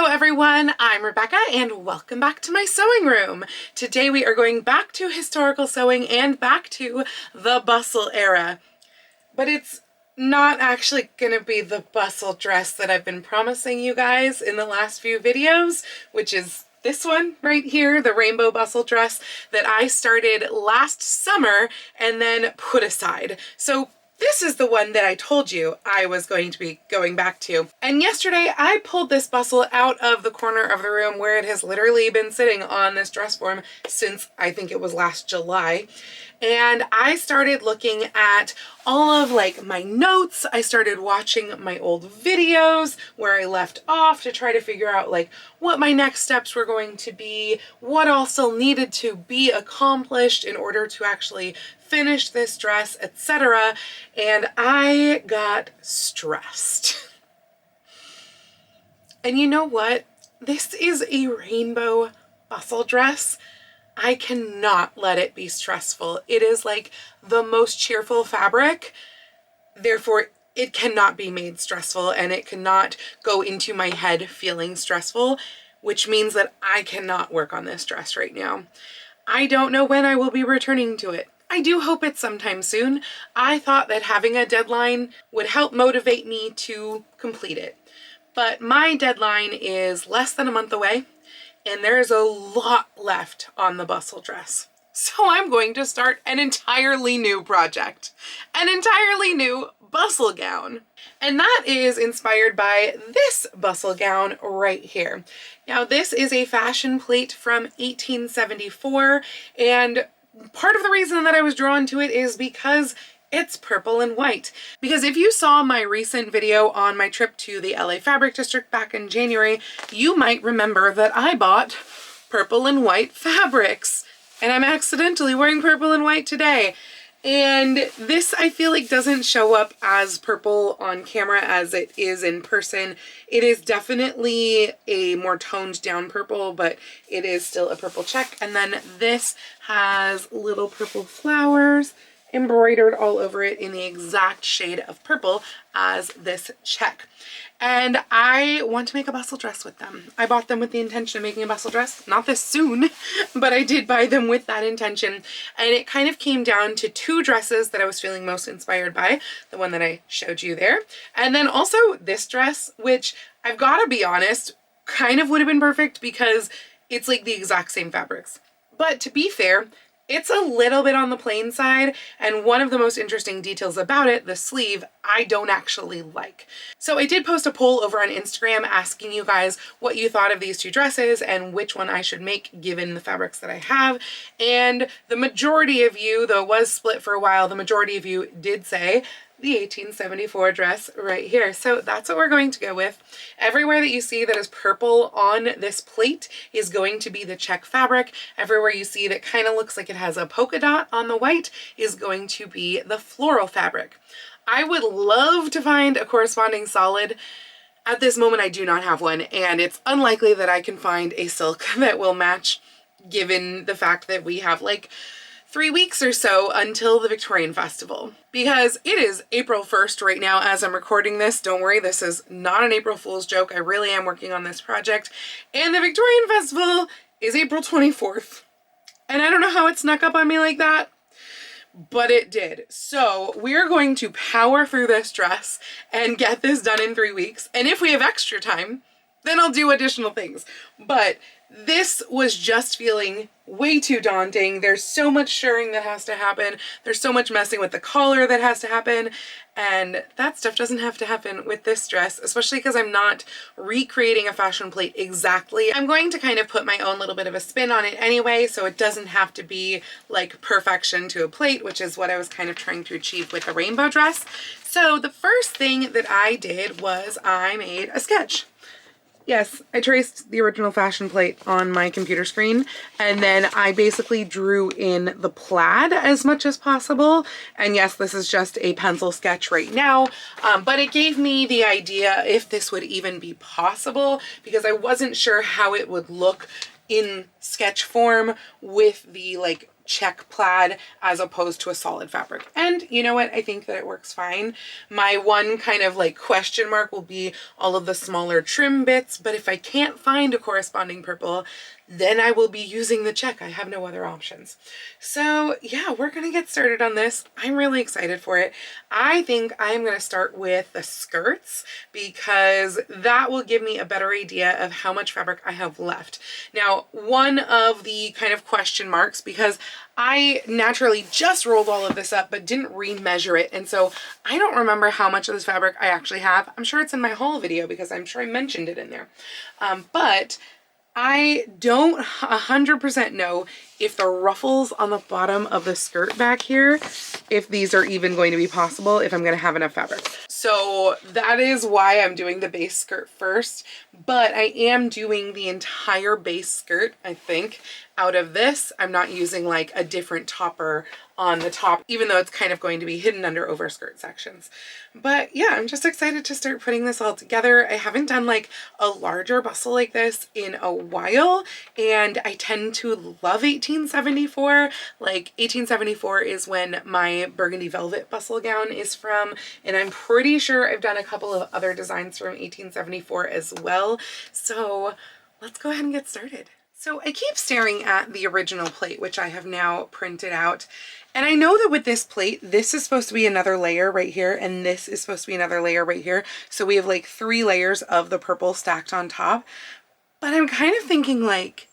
everyone, I'm Rebecca and welcome back to my sewing room. Today we are going back to historical sewing and back to the bustle era. But it's not actually gonna be the bustle dress that I've been promising you guys in the last few videos, which is this one right here, the rainbow bustle dress that I started last summer and then put aside. So this is the one that I told you I was going to be going back to. And yesterday I pulled this bustle out of the corner of the room where it has literally been sitting on this dress form since I think it was last July. And I started looking at all of my notes. I started watching my old videos where I left off to try to figure out what my next steps were going to be, what also needed to be accomplished in order to actually finish this dress, etc. And I got stressed. And you know what? This is a rainbow bustle dress. I cannot let it be stressful. It is the most cheerful fabric, therefore it cannot be made stressful and it cannot go into my head feeling stressful, which means that I cannot work on this dress right now. I don't know when I will be returning to it. I do hope it's sometime soon. I thought that having a deadline would help motivate me to complete it, but my deadline is less than a month away. And there's a lot left on the bustle dress. So I'm going to start an entirely new project, an entirely new bustle gown. And that is inspired by this bustle gown right here. Now this is a fashion plate from 1874, and part of the reason that I was drawn to it is because it's purple and white. Because if you saw my recent video on my trip to the LA Fabric District back in January, you might remember that I bought purple and white fabrics. And I'm accidentally wearing purple and white today. And this, I feel like, doesn't show up as purple on camera as it is in person. It is definitely a more toned down purple, but it is still a purple check. And then this has little purple flowers embroidered all over it in the exact shade of purple as this check. And I want to make a bustle dress with them. I bought them with the intention of making a bustle dress, not this soon, but I did buy them with that intention. And it kind of came down to two dresses that I was feeling most inspired by, the one that I showed you there. And then also this dress, which I've got to be honest, kind of would have been perfect because it's the exact same fabrics. But to be fair, it's a little bit on the plain side, and one of the most interesting details about it, the sleeve, I don't actually like. So I did post a poll over on Instagram asking you guys what you thought of these two dresses and which one I should make given the fabrics that I have. And the majority of you, though it was split for a while, the majority of you did say the 1874 dress right here. So that's what we're going to go with. Everywhere that you see that is purple on this plate is going to be the check fabric. Everywhere you see that kind of looks like it has a polka dot on the white is going to be the floral fabric. I would love to find a corresponding solid. At this moment, I do not have one, and it's unlikely that I can find a silk that will match given the fact that we have 3 weeks or so until the Victorian Festival, because it is April 1st right now as I'm recording this. Don't worry, this is not an April Fool's joke. I really am working on this project, and the Victorian Festival is April 24th. And I don't know how it snuck up on me like that, but it did. So we're going to power through this dress and get this done in 3 weeks. And if we have extra time, then I'll do additional things. But this was just feeling way too daunting. There's so much shirring that has to happen. There's so much messing with the collar that has to happen. And that stuff doesn't have to happen with this dress, especially because I'm not recreating a fashion plate exactly. I'm going to kind of put my own little bit of a spin on it anyway, so it doesn't have to be perfection to a plate, which is what I was kind of trying to achieve with the rainbow dress. So the first thing that I did was I made a sketch. Yes, I traced the original fashion plate on my computer screen, and then I basically drew in the plaid as much as possible. And yes, this is just a pencil sketch right now, but it gave me the idea if this would even be possible, because I wasn't sure how it would look in sketch form with the check plaid as opposed to a solid fabric. And you know what? I think that it works fine. My one kind of like question mark will be all of the smaller trim bits, but if I can't find a corresponding purple, then I will be using the check. I have no other options. So yeah, we're gonna get started on this. I'm really excited for it. I think I'm gonna start with the skirts because that will give me a better idea of how much fabric I have left. Now, one of the kind of question marks, because I naturally just rolled all of this up but didn't remeasure it, and so I don't remember how much of this fabric I actually have. I'm sure it's in my haul video because I'm sure I mentioned it in there. But I don't 100% know if the ruffles on the bottom of the skirt back here, if these are even going to be possible, if I'm going to have enough fabric. So that is why I'm doing the base skirt first, but I am doing the entire base skirt, I think, out of this. I'm not using like a different topper on the top, even though it's kind of going to be hidden under overskirt sections. But yeah, I'm just excited to start putting this all together. I haven't done like a larger bustle like this in a while, and I tend to love 1874. Like 1874 is when my burgundy velvet bustle gown is from, and I'm pretty sure I've done a couple of other designs from 1874 as well. So let's go ahead and get started. So I keep staring at the original plate, which I have now printed out. And I know that with this plate, this is supposed to be another layer right here, and this is supposed to be another layer right here. So we have like 3 layers of the purple stacked on top. But I'm kind of thinking like,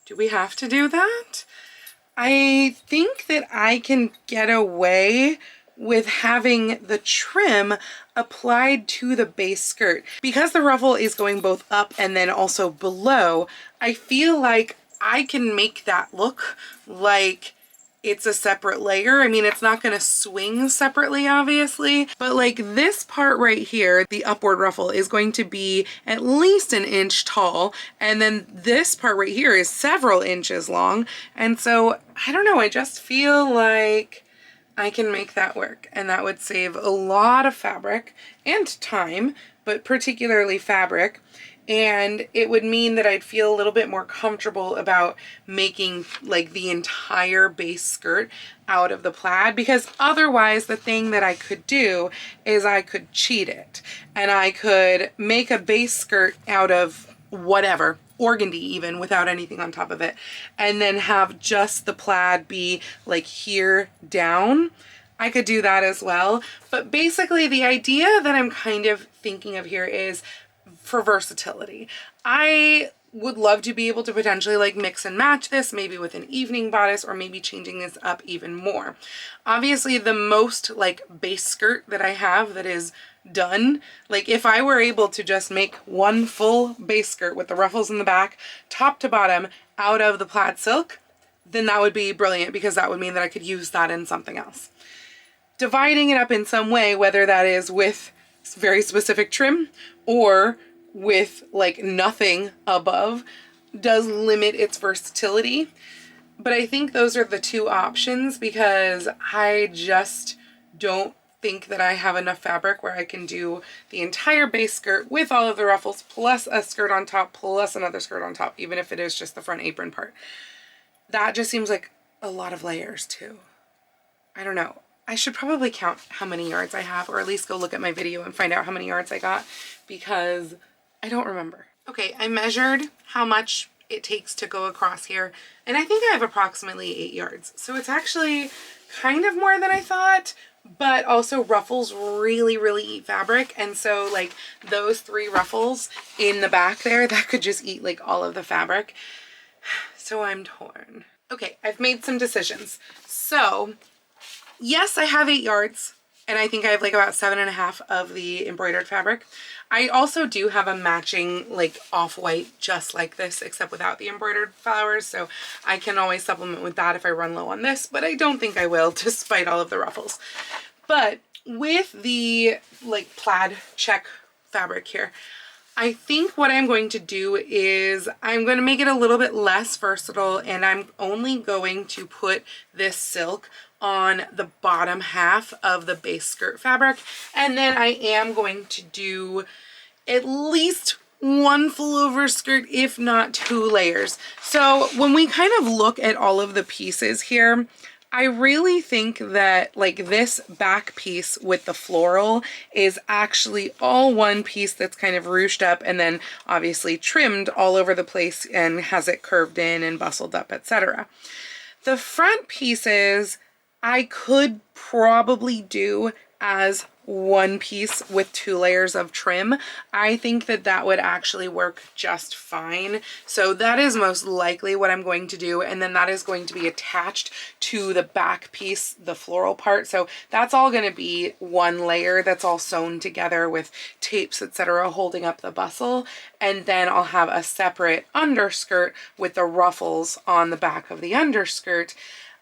do we have to do that? I think that I can get away with having the trim applied to the base skirt. Because the ruffle is going both up and then also below, I feel like I can make that look like it's a separate layer. I mean, it's not going to swing separately, obviously, but like this part right here, the upward ruffle, is going to be at least 1 inch tall, and then this part right here is several inches long. And so I don't know, I just feel like I can make that work, and that would save a lot of fabric and time, but particularly fabric. And it would mean that I'd feel a little bit more comfortable about making like the entire base skirt out of the plaid, because otherwise the thing that I could do is I could cheat it and I could make a base skirt out of whatever, organdy even, without anything on top of it, and then have just the plaid be like here down. I could do that as well. But basically the idea that I'm kind of thinking of here is for versatility. I would love to be able to potentially like mix and match this, maybe with an evening bodice, or maybe changing this up even more. Obviously the most like base skirt that I have that is done, like if I were able to just make one full base skirt with the ruffles in the back, top to bottom, out of the plaid silk, then that would be brilliant, because that would mean that I could use that in something else. Dividing it up in some way, whether that is with very specific trim or with like nothing above, does limit its versatility. But I think those are the 2 options, because I just don't think that I have enough fabric where I can do the entire base skirt with all of the ruffles plus a skirt on top plus another skirt on top, even if it is just the front apron part. That just seems like a lot of layers too. I don't know. I should probably count how many yards I have, or at least go look at my video and find out how many yards I got, because I don't remember. Okay, I measured how much it takes to go across here, and I think I have approximately 8 yards. So it's actually kind of more than I thought, but also ruffles really eat fabric, and so like those 3 ruffles in the back there, that could just eat like all of the fabric. So I'm torn. Okay, I've made some decisions. So yes, I have 8 yards, and I think I have like about 7.5 of the embroidered fabric. I also do have a matching like off-white just like this, except without the embroidered flowers, so I can always supplement with that if I run low on this, but I don't think I will, despite all of the ruffles. But with the like plaid check fabric here, I think what I'm going to do is I'm going to make it a little bit less versatile, and I'm only going to put this silk on the bottom half of the base skirt fabric, and then I am going to do at least one full overskirt, if not 2 layers. So when we kind of look at all of the pieces here, I really think that like this back piece with the floral is actually all one piece that's kind of ruched up and then obviously trimmed all over the place and has it curved in and bustled up, etc. The front pieces I could probably do as one piece with 2 layers of trim. I think that that would actually work just fine. So that is most likely what I'm going to do. And then that is going to be attached to the back piece, the floral part. So that's all going to be one layer that's all sewn together with tapes, etc., holding up the bustle. And then I'll have a separate underskirt with the ruffles on the back of the underskirt.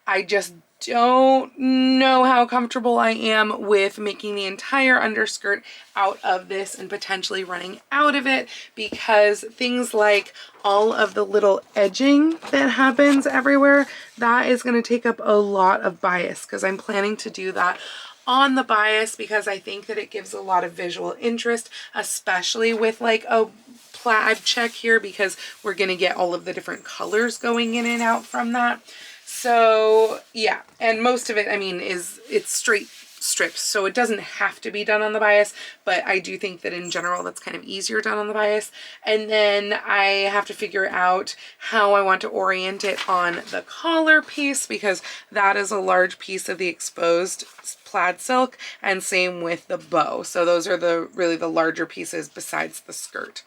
I just don't know how comfortable I am with making the entire underskirt out of this and potentially running out of it, because things like all of the little edging that happens everywhere, that is going to take up a lot of bias, because I'm planning to do that on the bias because I think that it gives a lot of visual interest, especially with like a plaid check here, because we're going to get all of the different colors going in and out from that. So yeah, and most of it, I mean, it's straight strips, so it doesn't have to be done on the bias, but I do think that in general that's kind of easier done on the bias. And then I have to figure out how I want to orient it on the collar piece, because that is a large piece of the exposed plaid silk, and same with the bow. So those are really the larger pieces besides the skirt.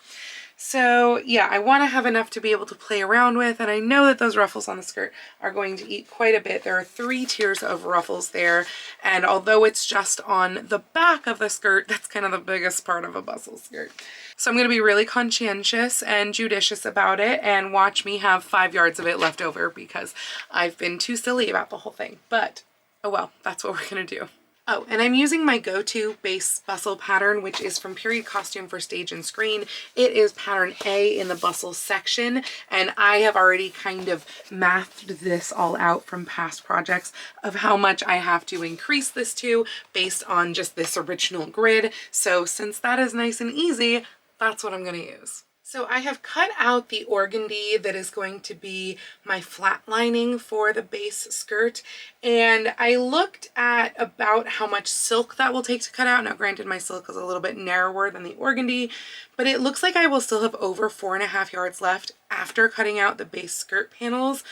So yeah, I want to have enough to be able to play around with, and I know that those ruffles on the skirt are going to eat quite a bit. There are 3 tiers of ruffles there, and although it's just on the back of the skirt, that's kind of the biggest part of a bustle skirt. So I'm going to be really conscientious and judicious about it, and watch me have 5 yards of it left over because I've been too silly about the whole thing. But oh well, that's what we're going to do. Oh, and I'm using my go-to base bustle pattern, which is from Period Costume for Stage and Screen. It is pattern A in the bustle section, and I have already kind of mathed this all out from past projects of how much I have to increase this to based on just this original grid. So since that is nice and easy, that's what I'm going to use. So I have cut out the organdy that is going to be my flat lining for the base skirt, and I looked at about how much silk that will take to cut out. Now granted, my silk is a little bit narrower than the organdy, but it looks like I will still have over 4.5 yards left after cutting out the base skirt panels,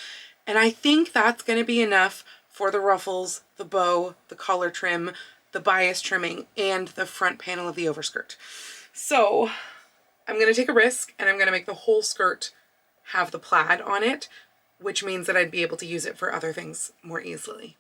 and I think that's going to be enough for the ruffles, the bow, the collar trim, the bias trimming, and the front panel of the overskirt. So I'm going to take a risk, and I'm going to make the whole skirt have the plaid on it, which means that I'd be able to use it for other things more easily.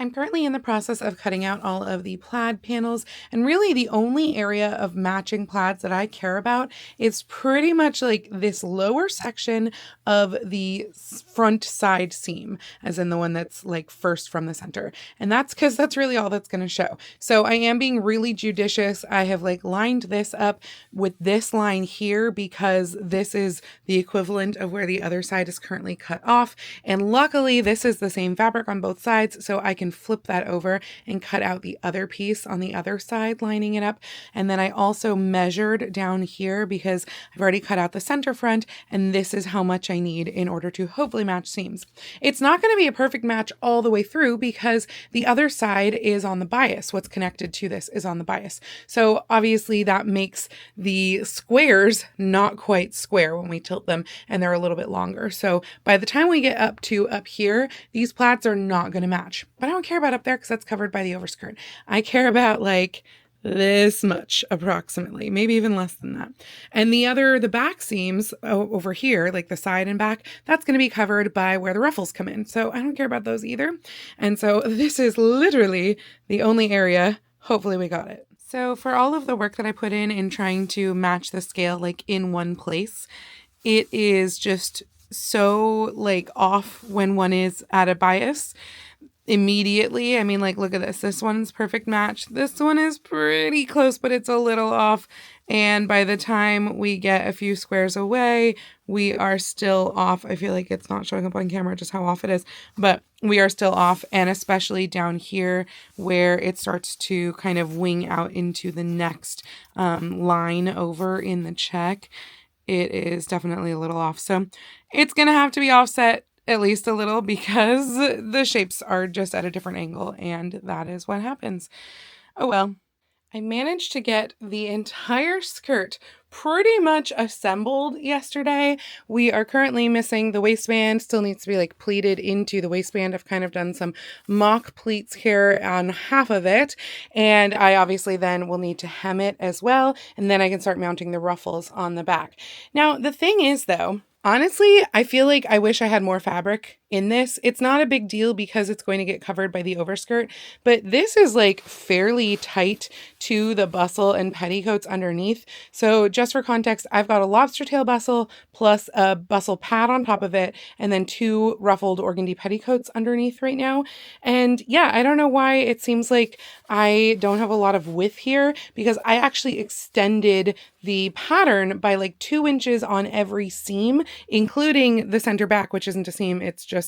I'm currently in the process of cutting out all of the plaid panels, and really the only area of matching plaids that I care about is pretty much like this lower section of the front side seam, as in the one that's like first from the center. And that's because that's really all that's going to show. So I am being really judicious. I have like lined this up with this line here because this is the equivalent of where the other side is currently cut off. And luckily this is the same fabric on both sides, so I can flip that over and cut out the other piece on the other side, lining it up. And then I also measured down here because I've already cut out the center front, and this is how much I need in order to hopefully match seams. It's not going to be a perfect match all the way through because the other side is on the bias. What's connected to this is on the bias. So obviously that makes the squares not quite square when we tilt them, and they're a little bit longer. So by the time we get up here, these plaids are not going to match. But I don't care about up there because that's covered by the overskirt. I care about like this much approximately, maybe even less than that. And the back seams over here, like the side and back, that's going to be covered by where the ruffles come in. So I don't care about those either. And so this is literally the only area. Hopefully we got it. So for all of the work that I put in trying to match the scale like in one place, it is just so like off when one is at a bias. immediately. I mean, like, look at this. This one's perfect match. This one is pretty close, but it's a little off. And by the time we get a few squares away, we are still off. I feel like it's not showing up on camera just how off it is, but we are still off. And especially down here where it starts to kind of wing out into the next line over in the check, it is definitely a little off. So it's going to have to be offset at least a little because the shapes are just at a different angle, and that is what happens. Oh well. I managed to get the entire skirt pretty much assembled yesterday. We are currently missing the waistband, still needs to be like pleated into the waistband. I've kind of done some mock pleats here on half of it, and I obviously then will need to hem it as well, and then I can start mounting the ruffles on the back. Now, the thing is though, honestly, I feel like I wish I had more fabric in this. It's not a big deal because it's going to get covered by the overskirt, but this is like fairly tight to the bustle and petticoats underneath. So just for context, I've got a lobster tail bustle plus a bustle pad on top of it, and then 2 ruffled organdy petticoats underneath right now. And yeah, I don't know why it seems like I don't have a lot of width here, because I actually extended the pattern by like 2 inches on every seam, including the center back, which isn't a seam, it's just,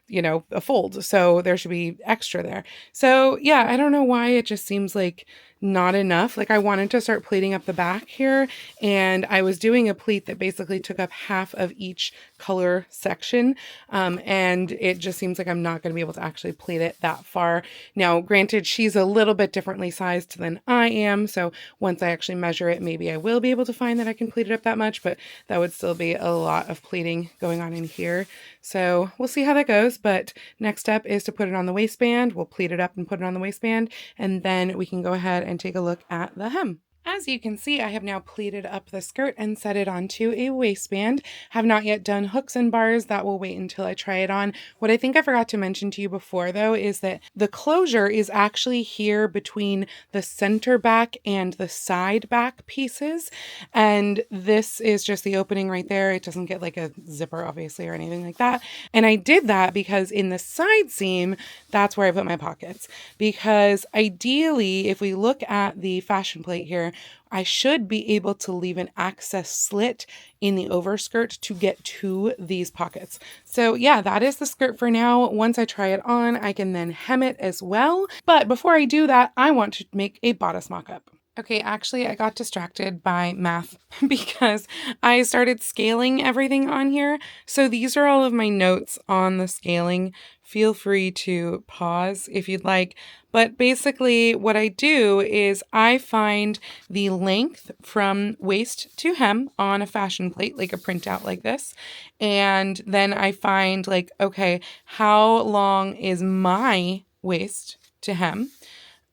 a fold. So there should be extra there. So yeah, I don't know why it just seems like not enough. Like I wanted to start pleating up the back here, and I was doing a pleat that basically took up half of each color section. And it just seems like I'm not going to be able to actually pleat it that far. Now, granted, she's a little bit differently sized than I am. So once I actually measure it, maybe I will be able to find that I can pleat it up that much, but that would still be a lot of pleating going on in here. So we'll see how that goes. But next step is to put it on the waistband. We'll pleat it up and put it on the waistband, and then we can go ahead and take a look at the hem. As you can see, I have now pleated up the skirt and set it onto a waistband. Have not yet done hooks and bars. That will wait until I try it on. What I think I forgot to mention to you before, though, is that the closure is actually here between the center back and the side back pieces. And this is just the opening right there. It doesn't get like a zipper, obviously, or anything like that. And I did that because in the side seam, that's where I put my pockets. Because ideally, if we look at the fashion plate here, I should be able to leave an access slit in the overskirt to get to these pockets. So yeah, that is the skirt for now. Once I try it on, I can then hem it as well. But before I do that, I want to make a bodice mock-up. Okay, actually, I got distracted by math because I started scaling everything on here. So these are all of my notes on the scaling. Feel free to pause if you'd like. But basically what I do is I find the length from waist to hem on a fashion plate, like a printout like this. And then I find like, okay, how long is my waist to hem?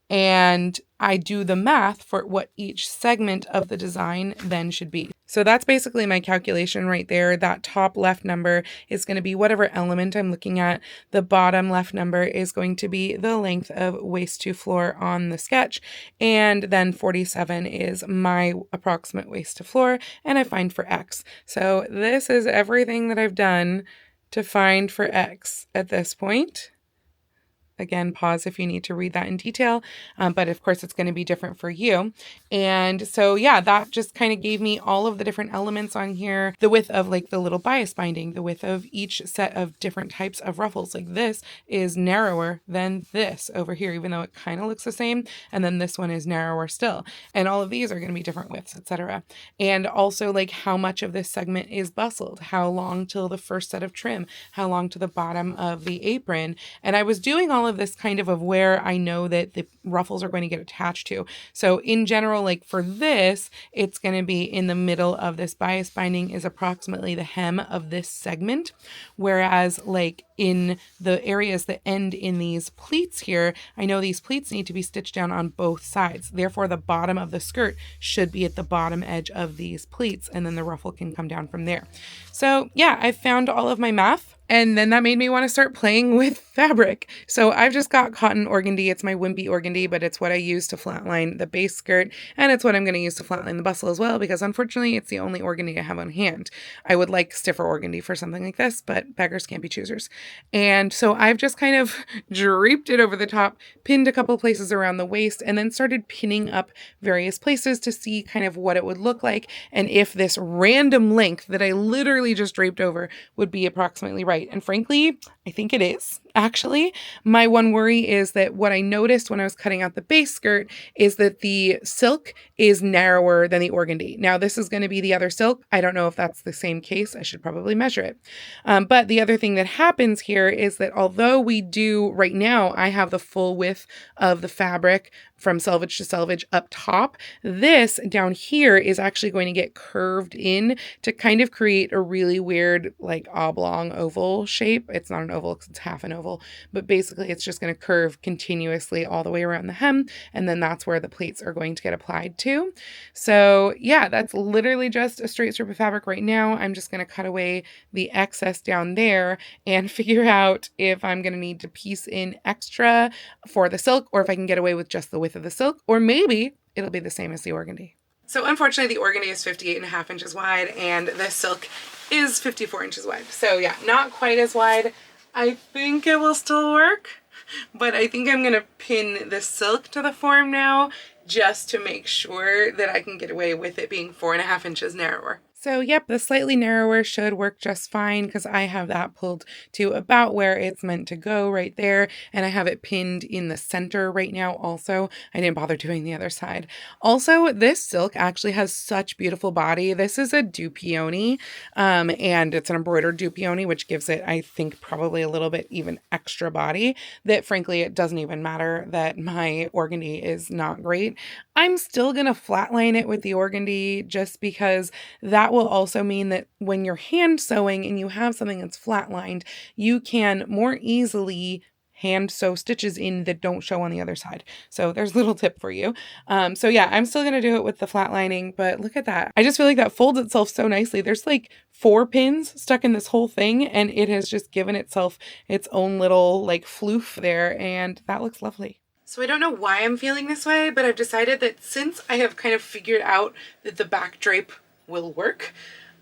And I do the math for what each segment of the design then should be. So that's basically my calculation right there. That top left number is going to be whatever element I'm looking at. The bottom left number is going to be the length of waist to floor on the sketch. And then 47 is my approximate waist to floor, and I find for X. So this is everything that I've done to find for X at this point. Again, pause if you need to read that in detail, but of course it's going to be different for you. And so, yeah, that just kind of gave me all of the different elements on here, the width of like the little bias binding, the width of each set of different types of ruffles. Like this is narrower than this over here, even though it kind of looks the same. And then this one is narrower still. And all of these are going to be different widths, etc. And also like how much of this segment is bustled, how long till the first set of trim, how long to the bottom of the apron. And I was doing all of this kind of where I know that the ruffles are going to get attached to. So in general, like for this, it's going to be in the middle of this bias binding is approximately the hem of this segment. Whereas like in the areas that end in these pleats here, I know these pleats need to be stitched down on both sides. Therefore, the bottom of the skirt should be at the bottom edge of these pleats, and then the ruffle can come down from there. So yeah, I found all of my math. And then that made me want to start playing with fabric. So I've just got cotton organdy. It's my wimpy organdy, but it's what I use to flatline the base skirt. And it's what I'm going to use to flatline the bustle as well, because unfortunately it's the only organdy I have on hand. I would like stiffer organdy for something like this, but beggars can't be choosers. And so I've just kind of draped it over the top, pinned a couple places around the waist, and then started pinning up various places to see kind of what it would look like. And if this random length that I literally just draped over would be approximately right. And frankly, I think it is. Actually, my one worry is that what I noticed when I was cutting out the base skirt is that the silk is narrower than the organdy. Now, this is going to be the other silk. I don't know if that's the same case. I should probably measure it. But the other thing that happens here is that although we do right now, I have the full width of the fabric from selvage to selvage up top, this down here is actually going to get curved in to kind of create a really weird like oblong oval shape. It's not an oval because it's half an oval, but basically it's just going to curve continuously all the way around the hem, and then that's where the pleats are going to get applied to. So yeah, that's literally just a straight strip of fabric right now. I'm just going to cut away the excess down there and figure out if I'm going to need to piece in extra for the silk, or if I can get away with just the width of the silk, or maybe it'll be the same as the organdy. So unfortunately the organdy is 58.5 inches wide and the silk is 54 inches wide. So yeah, not quite as wide. I think it will still work, but I think I'm gonna pin the silk to the form now just to make sure that I can get away with it being 4.5 inches narrower. So yep, the slightly narrower should work just fine because I have that pulled to about where it's meant to go right there. And I have it pinned in the center right now also. I didn't bother doing the other side. Also, this silk actually has such beautiful body. This is a dupioni, and it's an embroidered dupioni, which gives it, I think, probably a little bit even extra body that frankly, it doesn't even matter that my organdy is not great. I'm still going to flatline it with the organdy just because that will also mean that when you're hand sewing and you have something that's flatlined, you can more easily hand sew stitches in that don't show on the other side. So there's a little tip for you. So yeah, I'm still going to do it with the flatlining, but look at that. I just feel like that folds itself so nicely. There's like 4 pins stuck in this whole thing, and it has just given itself its own little like floof there, and that looks lovely. So I don't know why I'm feeling this way, but I've decided that since I have kind of figured out that the back drape will work,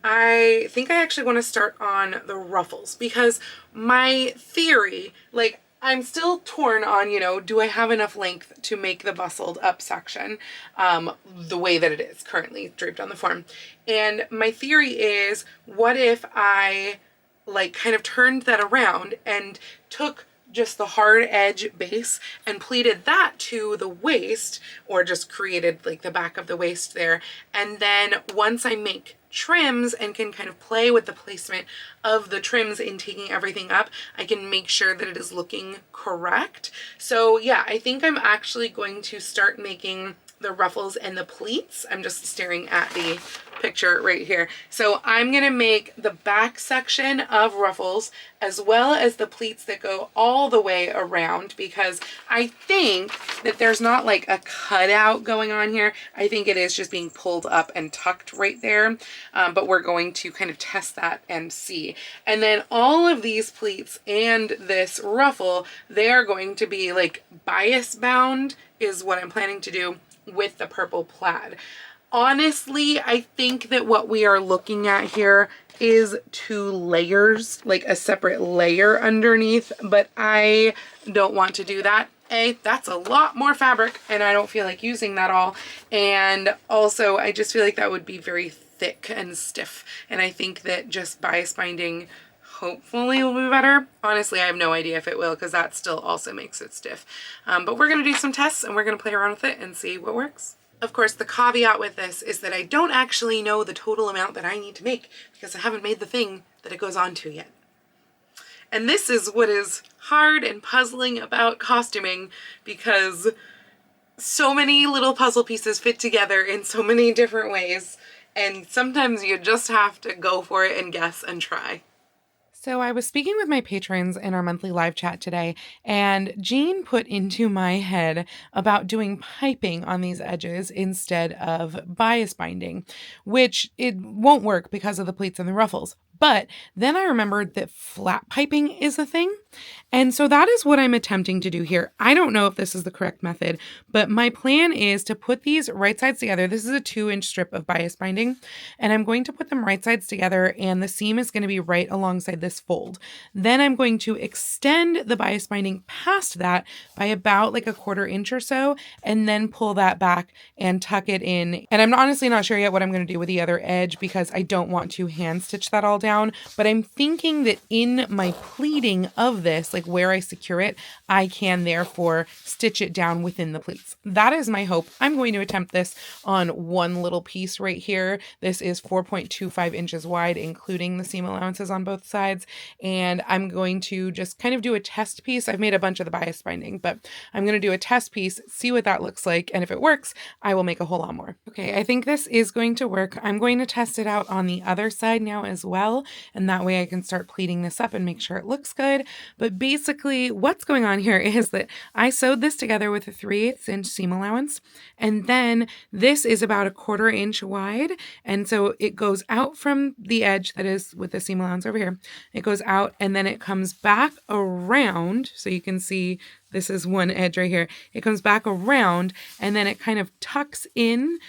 I think I actually want to start on the ruffles, because my theory, like, I'm still torn on, you know, do I have enough length to make the bustled up section the way that it is currently draped on the form. And my theory is, what if I like kind of turned that around and took just the hard edge base and pleated that to the waist, or just created like the back of the waist there. And then once I make trims and can kind of play with the placement of the trims in taking everything up, I can make sure that it is looking correct. So yeah, I think I'm actually going to start making the ruffles and the pleats. I'm just staring at the picture right here. So I'm gonna make the back section of ruffles as well as the pleats that go all the way around, because I think that there's not like a cutout going on here. I think it is just being pulled up and tucked right there. But we're going to kind of test that and see. And then all of these pleats and this ruffle, they are going to be like bias bound is what I'm planning to do with the purple plaid. Honestly, I think that what we are looking at here is 2 layers, like a separate layer underneath, but I don't want to do that. That's a lot more fabric and I don't feel like using that all. And also I just feel like that would be very thick and stiff. And I think that just bias binding hopefully will be better. Honestly, I have no idea if it will, because that still also makes it stiff. But we're going to do some tests and we're going to play around with it and see what works. Of course, the caveat with this is that I don't actually know the total amount that I need to make because I haven't made the thing that it goes on to yet. And this is what is hard and puzzling about costuming, because so many little puzzle pieces fit together in so many different ways, and sometimes you just have to go for it and guess and try. So I was speaking with my patrons in our monthly live chat today, and Jean put into my head about doing piping on these edges instead of bias binding, which it won't work because of the pleats and the ruffles. But then I remembered that flat piping is a thing. And so that is what I'm attempting to do here. I don't know if this is the correct method, but my plan is to put these right sides together. This is a 2-inch strip of bias binding, and I'm going to put them right sides together, and the seam is going to be right alongside this fold. Then I'm going to extend the bias binding past that by about like a 1/4 inch or so, and then pull that back and tuck it in. And I'm honestly not sure yet what I'm going to do with the other edge because I don't want to hand stitch that all down, but I'm thinking that in my pleating of this, like where I secure it, I can therefore stitch it down within the pleats. That is my hope. I'm going to attempt this on one little piece right here. This is 4.25 inches wide, including the seam allowances on both sides. And I'm going to just kind of do a test piece. I've made a bunch of the bias binding, but I'm going to do a test piece, see what that looks like. And if it works, I will make a whole lot more. Okay, I think this is going to work. I'm going to test it out on the other side now as well. And that way I can start pleating this up and make sure it looks good. But basically what's going on here is that I sewed this together with a 3/8 inch seam allowance. And then this is about a 1/4 inch wide. And so it goes out from the edge that is with the seam allowance over here. It goes out and then it comes back around. So you can see this is one edge right here. It comes back around and then it kind of tucks in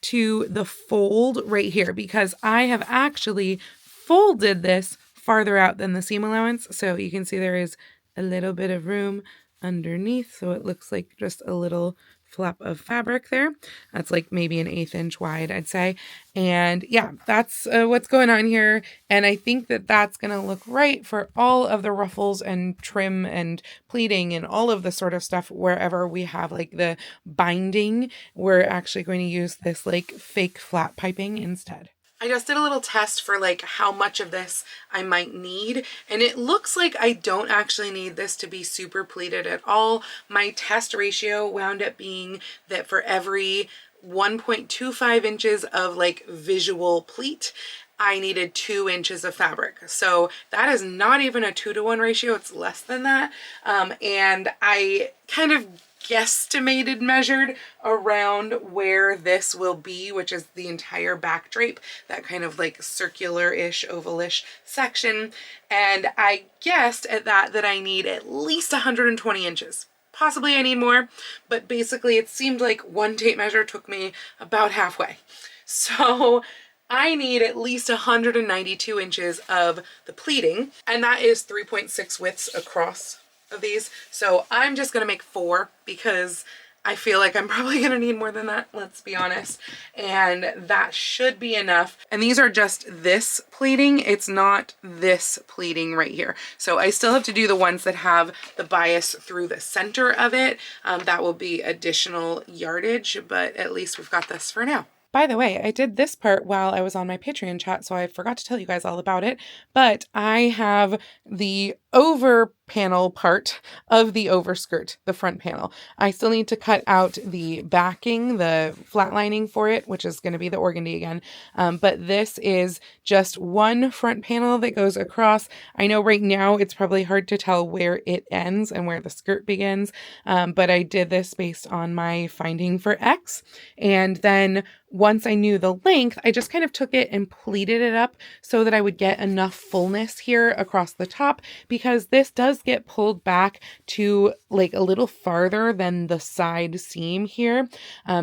to the fold right here because I have actually folded this farther out than the seam allowance. So you can see there is a little bit of room underneath. So it looks like just a little flap of fabric there. That's like maybe an 1/8 inch wide, I'd say. And yeah, that's what's going on here. And I think that that's going to look right for all of the ruffles and trim and pleating and all of the sort of stuff wherever we have like the binding. We're actually going to use this like fake flat piping instead. I just did a little test for like how much of this I might need, and it looks like I don't actually need this to be super pleated at all. My test ratio wound up being that for every 1.25 inches of like visual pleat, I needed 2 inches of fabric. So that is not even a 2-to-1 ratio. It's less than that. And I kind of guesstimated, measured around where this will be, which is the entire back drape, that kind of like circular-ish, ovalish section. And I guessed at that I need at least 120 inches. Possibly I need more, but basically it seemed like one tape measure took me about halfway. So I need at least 192 inches of the pleating, and that is 3.6 widths across of these. So I'm just gonna make 4 because I feel like I'm probably gonna need more than that, let's be honest. And that should be enough. And these are just this pleating. It's not this pleating right here. So I still have to do the ones that have the bias through the center of it. That will be additional yardage, but at least we've got this for now. By the way, I did this part while I was on my Patreon chat, so I forgot to tell you guys all about it, but I have the over panel part of the overskirt, the front panel. I still need to cut out the backing, the flat lining for it, which is going to be the organdy again. But this is just one front panel that goes across. I know right now it's probably hard to tell where it ends and where the skirt begins, but I did this based on my finding for X. And then once I knew the length, I just kind of took it and pleated it up so that I would get enough fullness here across the top, because this does get pulled back to like a little farther than the side seam here,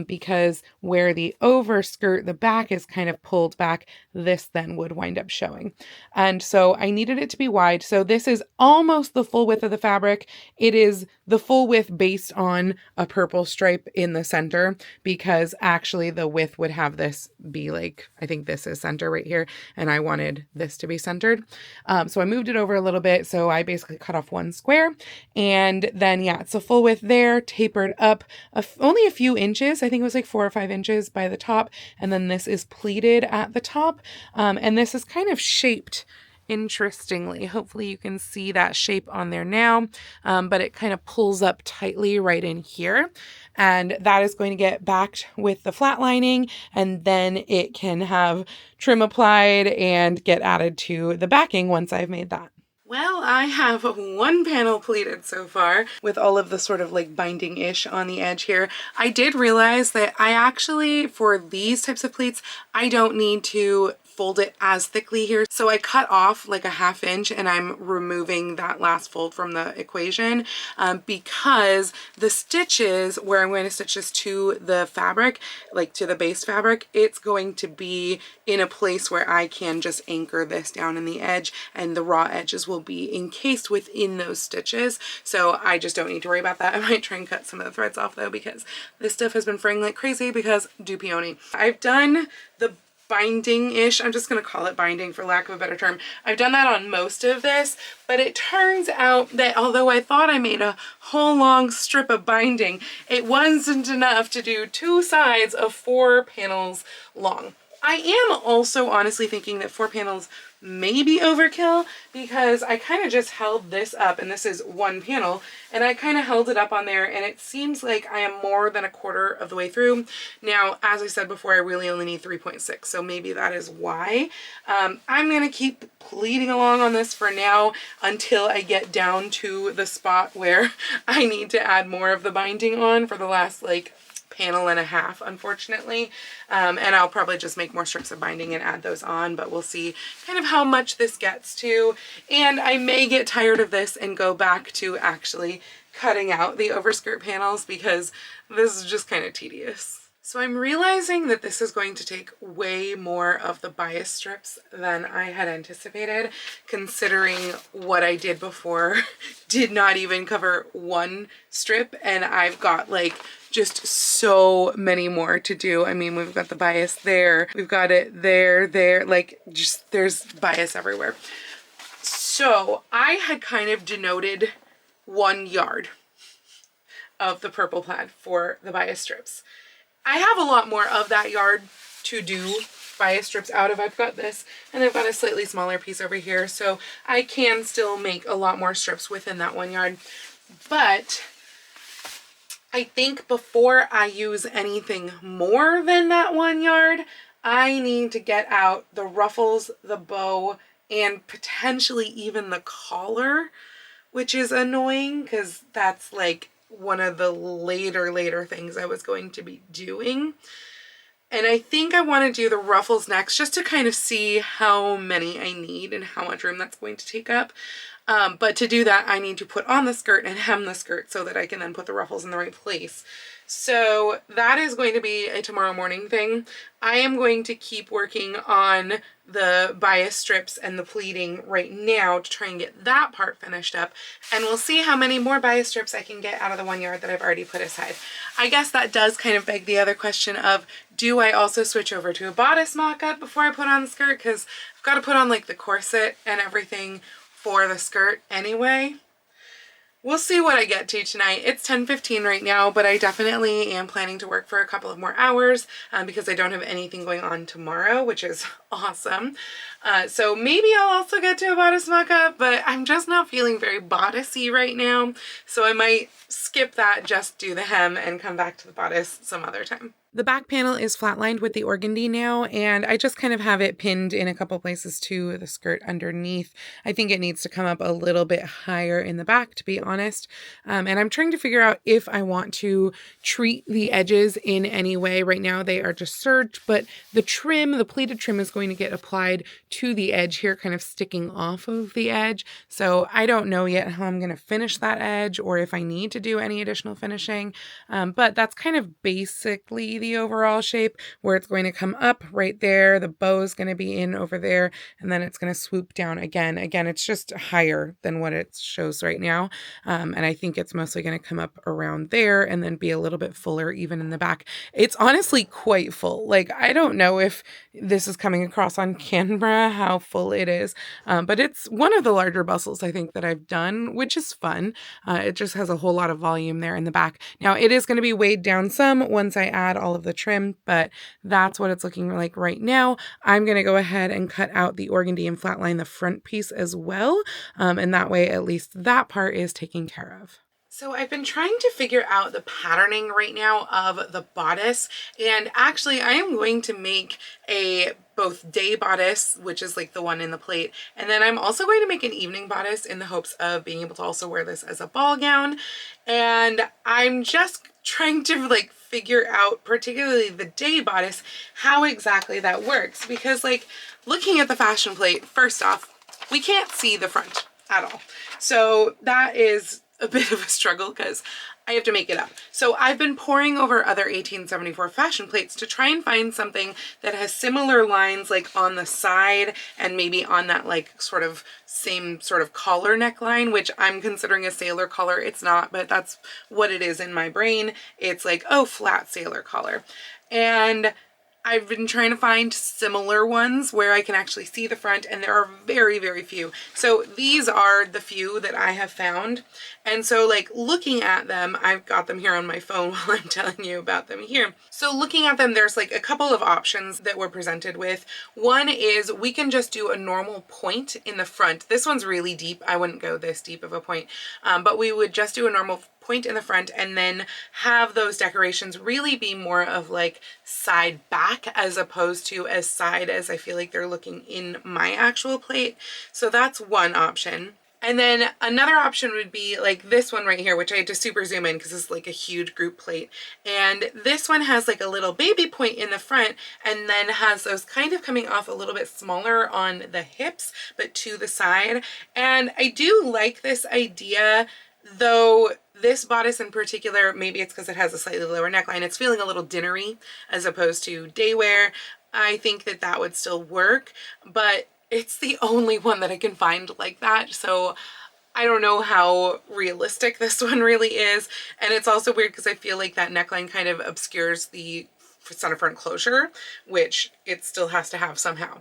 because where the overskirt, the back is kind of pulled back, this then would wind up showing. And so I needed it to be wide. So this is almost the full width of the fabric. It is the full width based on a purple stripe in the center, because actually the width would have this be like, I think this is center right here, and I wanted this to be centered. So I moved it over a little bit. So I basically cut off one square, and then yeah, it's a full width there, tapered up only a few inches. I think it was like 4 or 5 inches by the top. And then this is pleated at the top. And this is kind of shaped interestingly. Hopefully you can see that shape on there now, but it kind of pulls up tightly right in here. And that is going to get backed with the flat lining, and then it can have trim applied and get added to the backing once I've made that. Well, I have one panel pleated so far with all of the sort of like binding-ish on the edge here. I did realize that I actually, for these types of pleats, I don't need to fold it as thickly here. So I cut off like a 1/2 inch and I'm removing that last fold from the equation because the stitches where I'm going to stitch this to the fabric, like to the base fabric, it's going to be in a place where I can just anchor this down in the edge and the raw edges will be encased within those stitches. So I just don't need to worry about that. I might try and cut some of the threads off though because this stuff has been fraying like crazy because dupioni. I've done the binding-ish, I'm just going to call it binding for lack of a better term. I've done that on most of this, but it turns out that although I thought I made a whole long strip of binding, it wasn't enough to do 2 sides of 4 panels long. I am also honestly thinking that 4 panels may be overkill because I kind of just held this up, and this is 1 panel, and I kind of held it up on there, and it seems like I am more than 1/4 of the way through. Now, as I said before, I really only need 3.6, so maybe that is why. I'm going to keep pleating along on this for now until I get down to the spot where I need to add more of the binding on for the last like panel and a half, unfortunately. And I'll probably just make more strips of binding and add those on, but we'll see kind of how much this gets to. And I may get tired of this and go back to actually cutting out the overskirt panels because this is just kind of tedious. So I'm realizing that this is going to take way more of the bias strips than I had anticipated, considering what I did before did not even cover 1 strip, and I've got like just so many more to do. I mean, we've got the bias there, we've got it there, like just there's bias everywhere. So I had kind of denoted 1 yard of the purple plaid for the bias strips. I have a lot more of that yard to do bias strips out of. I've got this and I've got a slightly smaller piece over here, so I can still make a lot more strips within that 1 yard. But I think before I use anything more than that 1 yard, I need to get out the ruffles, the bow, and potentially even the collar, which is annoying because that's like one of the later things I was going to be doing. And I think I want to do the ruffles next just to kind of see how many I need and how much room that's going to take up. But to do that, I need to put on the skirt and hem the skirt so that I can then put the ruffles in the right place. So that is going to be a tomorrow morning thing. I am going to keep working on the bias strips and the pleating right now to try and get that part finished up. And we'll see how many more bias strips I can get out of the 1 yard that I've already put aside. I guess that does kind of beg the other question of, do I also switch over to a bodice mock-up before I put on the skirt? Because I've got to put on like the corset and everything for the skirt anyway. We'll see what I get to tonight. It's 10:15 right now, but I definitely am planning to work for a couple of more hours because I don't have anything going on tomorrow, which is awesome. So maybe I'll also get to a bodice mock-up, but I'm just not feeling very bodicey right now. So I might skip that, just do the hem and come back to the bodice some other time. The back panel is flat-lined with the organdy now, and I just kind of have it pinned in a couple places to the skirt underneath. I think it needs to come up a little bit higher in the back, to be honest. And I'm trying to figure out if I want to treat the edges in any way. Right now they are just serged, but the trim, the pleated trim, is going to get applied to the edge here, kind of sticking off of the edge. So I don't know yet how I'm going to finish that edge or if I need to do any additional finishing. But that's kind of basically the overall shape, where it's going to come up right there, the bow is going to be in over there, and then it's going to swoop down again. It's just higher than what it shows right now, and I think it's mostly going to come up around there and then be a little bit fuller even in the back. It's honestly quite full. Like, I don't know if this is coming across on camera how full it is, but it's one of the larger bustles I think that I've done, which is fun. It just has a whole lot of volume there in the back. Now it is going to be weighed down some once I add all of the trim, but that's what it's looking like right now. I'm going to go ahead and cut out the organdy and flatline the front piece as well, and that way at least that part is taken care of. So I've been trying to figure out the patterning right now of the bodice, and actually I am going to make a both day bodice, which is like the one in the plate, and then I'm also going to make an evening bodice in the hopes of being able to also wear this as a ball gown. And I'm just trying to like figure out, particularly the day bodice, how exactly that works, because like looking at the fashion plate, first off, we can't see the front at all. So that is a bit of a struggle because I have to make it up. So I've been poring over other 1874 fashion plates to try and find something that has similar lines like on the side and maybe on that like sort of same sort of collar neckline, which I'm considering a sailor collar. It's not, but that's what it is in my brain. It's like, oh, flat sailor collar. And I've been trying to find similar ones where I can actually see the front, and there are very, very few. So these are the few that I have found. And so like looking at them, I've got them here on my phone while I'm telling you about them here. So looking at them, there's like a couple of options that we're presented with. One is we can just do a normal point in the front. This one's really deep. I wouldn't go this deep of a point, but we would just do a normal point in the front and then have those decorations really be more of like side back as opposed to as side as I feel like they're looking in my actual plate. So that's one option. And then another option would be like this one right here, which I had to super zoom in because it's like a huge group plate. And this one has like a little baby point in the front and then has those kind of coming off a little bit smaller on the hips, but to the side. And I do like this idea, though this bodice in particular, maybe it's because it has a slightly lower neckline, it's feeling a little dinnery as opposed to day wear. I think that that would still work, but it's the only one that I can find like that. So I don't know how realistic this one really is. And it's also weird because I feel like that neckline kind of obscures the center front closure, which it still has to have somehow.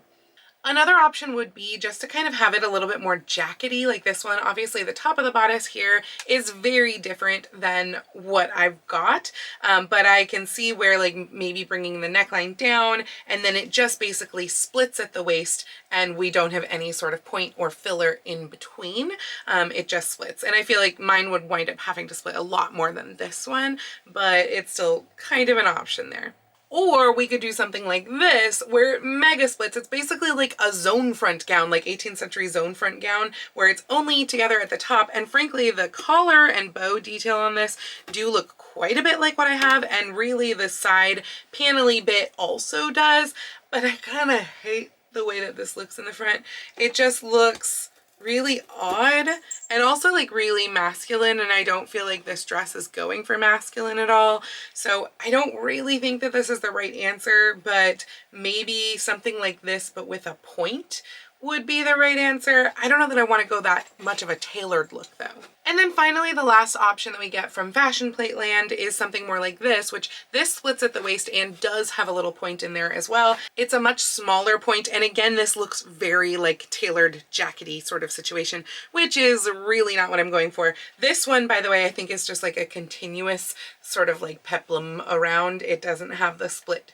Another option would be just to kind of have it a little bit more jackety like this one. Obviously the top of the bodice here is very different than what I've got, but I can see where like maybe bringing the neckline down and then it just basically splits at the waist and we don't have any sort of point or filler in between. It just splits, and I feel like mine would wind up having to split a lot more than this one, but it's still kind of an option there. Or we could do something like this where it mega splits. It's basically like a zone front gown, like 18th century zone front gown, where it's only together at the top. And frankly, the collar and bow detail on this do look quite a bit like what I have. And really the side panely bit also does, but I kind of hate the way that this looks in the front. It just looks really odd and also like really masculine, and I don't feel like this dress is going for masculine at all. So I don't really think that this is the right answer, but maybe something like this but with a point would be the right answer. I don't know that I want to go that much of a tailored look though. And then finally, the last option that we get from Fashion Plate Land is something more like this, which this splits at the waist and does have a little point in there as well. It's a much smaller point, and again, this looks very like tailored jackety sort of situation, which is really not what I'm going for. This one, by the way, I think is just like a continuous sort of like peplum around. It doesn't have the split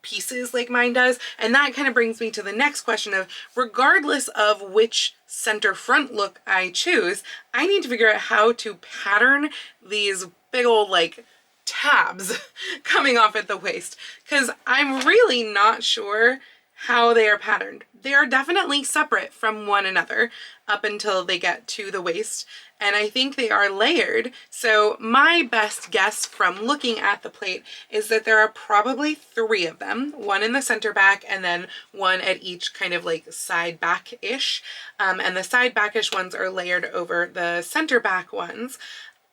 pieces like mine does. And that kind of brings me to the next question of, regardless of which center front look I choose, I need to figure out how to pattern these big old like tabs coming off at the waist, because I'm really not sure how they are patterned. They are definitely separate from one another up until they get to the waist, and I think they are layered. So my best guess from looking at the plate is that there are probably 3 of them, one in the center back and then one at each kind of like side back-ish. And the side back-ish ones are layered over the center back ones.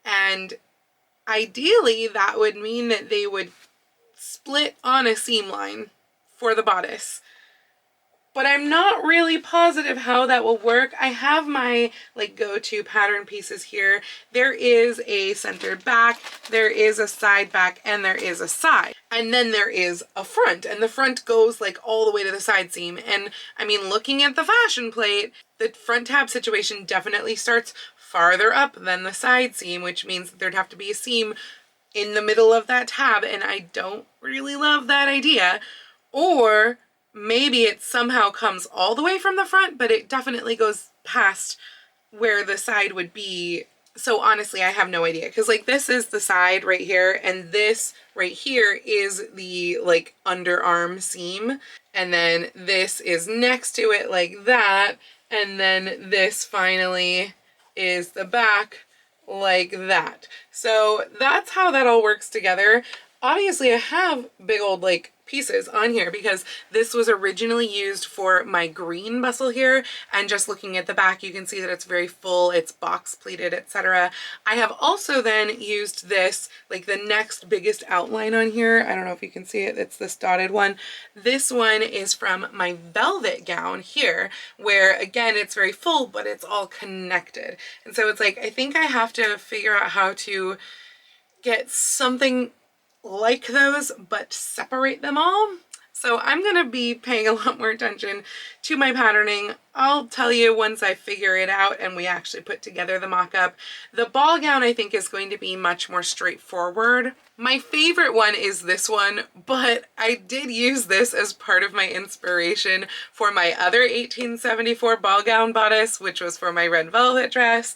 And ideally that would mean that they would split on a seam line for the bodice. But I'm not really positive how that will work. I have my like go-to pattern pieces here. There is a centered back, there is a side back, and there is a side. And then there is a front, and the front goes like all the way to the side seam. And I mean, looking at the fashion plate, the front tab situation definitely starts farther up than the side seam, which means that there'd have to be a seam in the middle of that tab, and I don't really love that idea. Or maybe it somehow comes all the way from the front, but it definitely goes past where the side would be So honestly, I have no idea, because like this is the side right here, and this right here is the like underarm seam, and then this is next to it like that, and then this finally is the back like that. So that's how that all works together. Obviously I have big old like pieces on here because this was originally used for my green bustle here, and just looking at the back you can see that it's very full, it's box pleated, etc. I have also then used this, like the next biggest outline on here, I don't know if you can see it, it's this dotted one. This one is from my velvet gown here, where again it's very full but it's all connected, and so it's like I think I have to figure out how to get something like those but separate them all. So I'm gonna be paying a lot more attention to my patterning. I'll tell you once I figure it out and we actually put together the mock-up. The ball gown I think is going to be much more straightforward. My favorite one is this one, but I did use this as part of my inspiration for my other 1874 ball gown bodice, which was for my red velvet dress.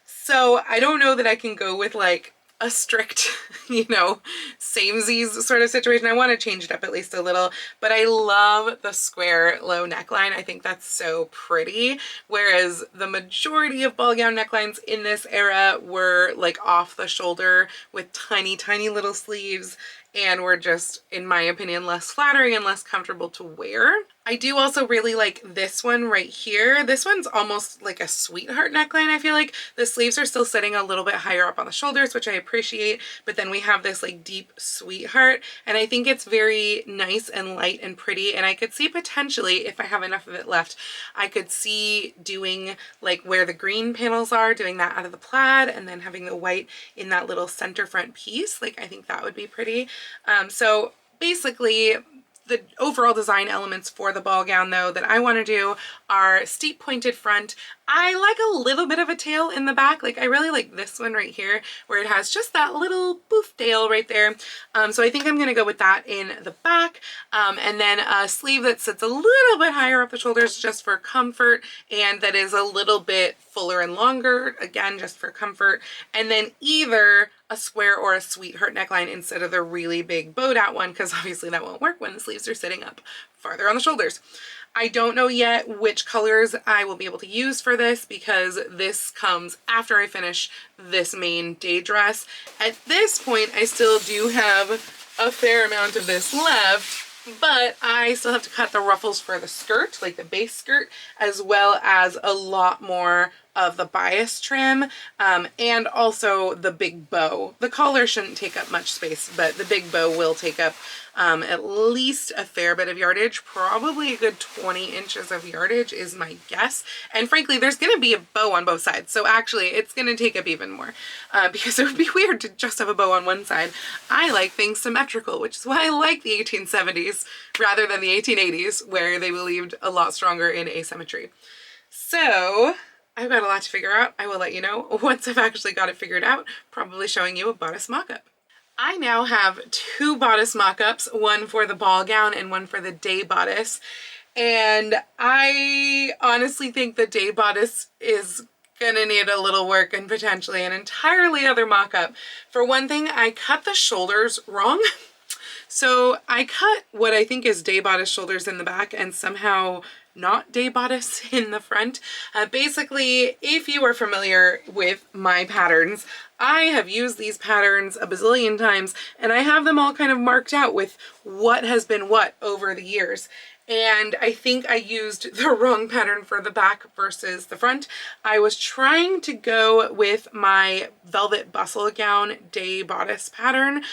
So I don't know that I can go with like a strict, you know, samesies sort of situation. I want to change it up at least a little, but I love the square low neckline. I think that's so pretty, whereas the majority of ball gown necklines in this era were like off the shoulder with tiny, tiny little sleeves, and were just, in my opinion, less flattering and less comfortable to wear. I do also really like this one right here. This one's almost like a sweetheart neckline, I feel like. The sleeves are still sitting a little bit higher up on the shoulders, which I appreciate, but then we have this like deep sweetheart, and I think it's very nice and light and pretty, and I could see potentially, if I have enough of it left, I could see doing like where the green panels are, doing that out of the plaid, and then having the white in that little center front piece. Like I think that would be pretty. So basically, the overall design elements for the ball gown though that I want to do are steep pointed front. I like a little bit of a tail in the back. Like I really like this one right here where it has just that little poof tail right there. So I think I'm going to go with that in the back. And then a sleeve that sits a little bit higher up the shoulders just for comfort, and that is a little bit fuller and longer, again just for comfort. And then either a square or a sweetheart neckline instead of the really big bowed out one, because obviously that won't work when the sleeves are sitting up farther on the shoulders. I don't know yet which colors I will be able to use for this because this comes after I finish this main day dress. At this point, I still do have a fair amount of this left, but I still have to cut the ruffles for the skirt, like the base skirt, as well as a lot more of the bias trim, and also the big bow. The collar shouldn't take up much space, but the big bow will take up at least a fair bit of yardage, probably a good 20 inches of yardage is my guess. And frankly, there's going to be a bow on both sides, so actually it's going to take up even more, because it would be weird to just have a bow on one side. I like things symmetrical, which is why I like the 1870s rather than the 1880s, where they believed a lot stronger in asymmetry. So I've got a lot to figure out. I will let you know once I've actually got it figured out, probably showing you a bodice mock-up. I now have two bodice mock-ups, one for the ball gown and one for the day bodice. And I honestly think the day bodice is gonna need a little work and potentially an entirely other mock-up. For one thing, I cut the shoulders wrong. So I cut what I think is day bodice shoulders in the back and somehow not day bodice in the front. Basically, if you are familiar with my patterns, I have used these patterns a bazillion times, and I have them all kind of marked out with what has been what over the years. And I think I used the wrong pattern for the back versus the front. I was trying to go with my velvet bustle gown day bodice pattern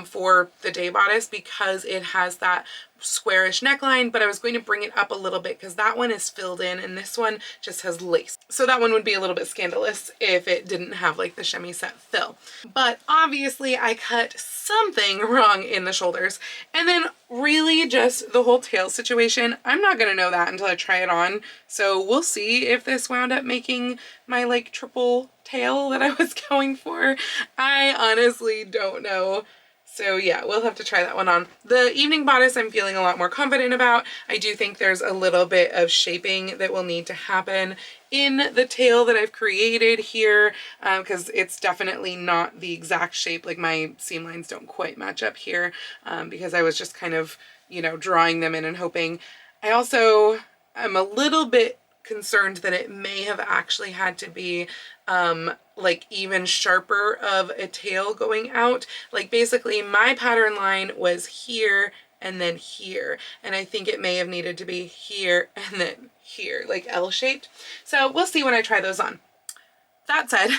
for the day bodice because it has that squarish neckline, but I was going to bring it up a little bit because that one is filled in and this one just has lace. So that one would be a little bit scandalous if it didn't have like the chemisette fill. But obviously I cut something wrong in the shoulders, and then really just the whole tail situation. I'm not gonna know that until I try it on. So we'll see if this wound up making my like triple tail that I was going for. I honestly don't know. So yeah, we'll have to try that one on. The evening bodice I'm feeling a lot more confident about. I do think there's a little bit of shaping that will need to happen in the tail that I've created here, because it's definitely not the exact shape. Like my seam lines don't quite match up here, because I was just kind of, you know, drawing them in and hoping. I also am a little bit concerned that it may have actually had to be like even sharper of a tail going out. Like basically my pattern line was here and then here, and I think it may have needed to be here and then here, like L-shaped. So we'll see when I try those on. That said,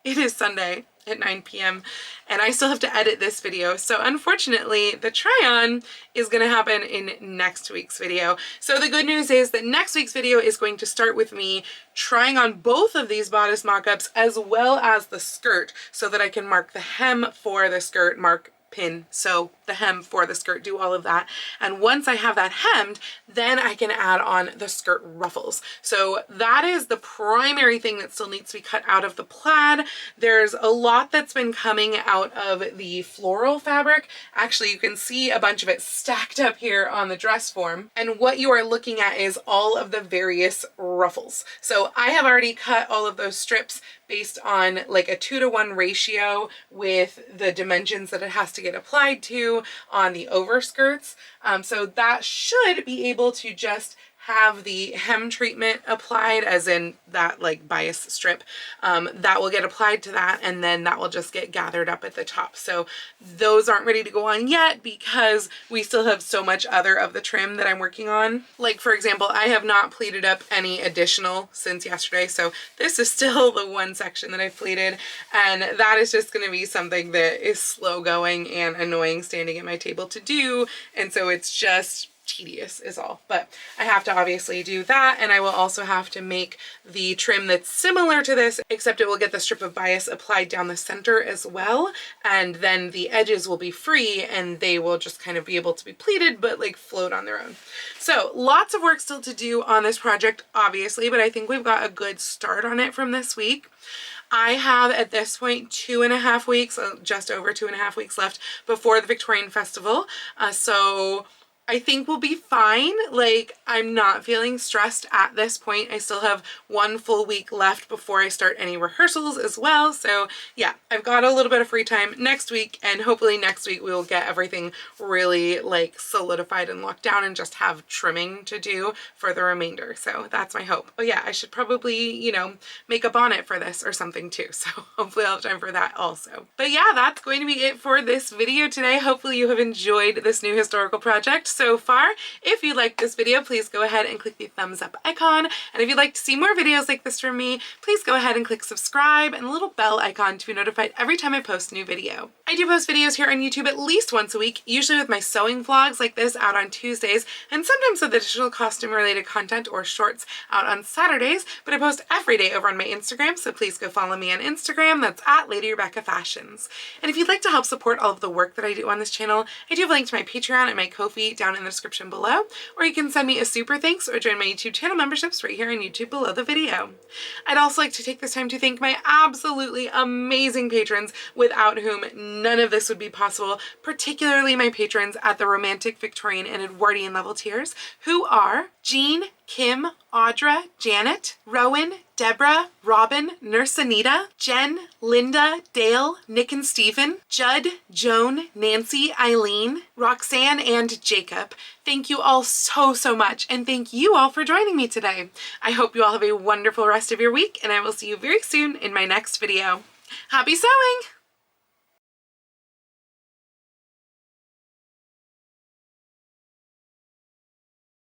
it is Sunday at 9 p.m. and I still have to edit this video. So unfortunately, the try-on is going to happen in next week's video. So the good news is that next week's video is going to start with me trying on both of these bodice mock-ups as well as the skirt, so that I can mark the hem for the skirt, mark pin sew the hem for the skirt, do all of that. And once I have that hemmed, then I can add on the skirt ruffles. So that is the primary thing that still needs to be cut out of the plaid. There's a lot that's been coming out of the floral fabric. Actually, you can see a bunch of it stacked up here on the dress form. And what you are looking at is all of the various ruffles. So I have already cut all of those strips based on like a 2-to-1 ratio with the dimensions that it has to get applied to on the overskirts. So that should be able to just have the hem treatment applied, as in that like bias strip, that will get applied to that, and then that will just get gathered up at the top. So those aren't ready to go on yet because we still have so much other of the trim that I'm working on. Like for example, I have not pleated up any additional since yesterday, so this is still the one section that I've pleated, and that is just going to be something that is slow going and annoying standing at my table to do, and so it's just tedious is all. But I have to obviously do that, and I will also have to make the trim that's similar to this, except it will get the strip of bias applied down the center as well, and then the edges will be free and they will just kind of be able to be pleated but like float on their own. So lots of work still to do on this project obviously, but I think we've got a good start on it from this week. I have at this point 2.5 weeks, just over 2.5 weeks left before the Victorian Festival. So I think we'll be fine. Like, I'm not feeling stressed at this point. I still have 1 full week left before I start any rehearsals as well. So yeah, I've got a little bit of free time next week, and hopefully next week we will get everything really like solidified and locked down and just have trimming to do for the remainder. So that's my hope. Oh yeah, I should probably, you know, make a bonnet for this or something too. So hopefully I'll have time for that also. But yeah, that's going to be it for this video today. Hopefully you have enjoyed this new historical project so far. If you liked this video, please go ahead and click the thumbs up icon. And if you'd like to see more videos like this from me, please go ahead and click subscribe and the little bell icon to be notified every time I post a new video. I do post videos here on YouTube at least once a week, usually with my sewing vlogs like this out on Tuesdays, and sometimes with additional costume related content or shorts out on Saturdays, but I post every day over on my Instagram, so please go follow me on Instagram. That's at Lady Rebecca Fashions. And if you'd like to help support all of the work that I do on this channel, I do have a link to my Patreon and my Ko-fi down in the description below, or you can send me a super thanks or join my YouTube channel memberships right here on YouTube below the video. I'd also like to take this time to thank my absolutely amazing patrons without whom none of this would be possible, particularly my patrons at the Romantic, Victorian, and Edwardian level tiers, who are Jean, Kim, Audra, Janet, Rowan, Deborah, Robin, Nurse Anita, Jen, Linda, Dale, Nick and Stephen, Judd, Joan, Nancy, Eileen, Roxanne, and Jacob. Thank you all so much, and thank you all for joining me today. I hope you all have a wonderful rest of your week, and I will see you very soon in my next video. Happy sewing!